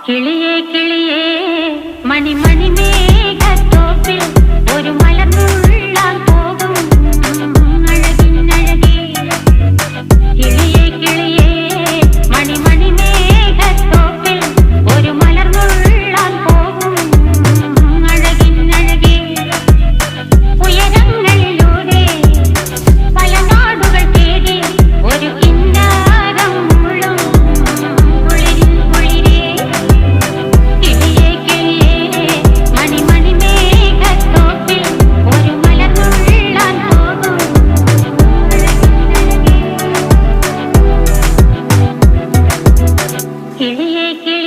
കിളിയേ കിളിയേ മണിമണി മേഘത്തോപ്പിൽ ഒരു മലർന്നുള്ളാൻ പോകും അഴകിനഴകേ. കിളിയേ കിളിയേ മണിമണി മേഘത്തോപ്പിൽ ഒരു മലർന്നുള്ളാൻ പോകും അഴകിനഴകേ. ഉയരങ്ങളിലൂടെ പല നാടുകൾ തേടി ഒരു കിന്നാരം മുഴും കുളിരിൻ കുളിരേ. കിളിയേ കിളിയേ മണിമണി മേഘത്തോപ്പിൽ ഒരു മലർന്നുള്ളാൻ പോകും അഴകിനഴകേ. കിളിയേ കിളിയേ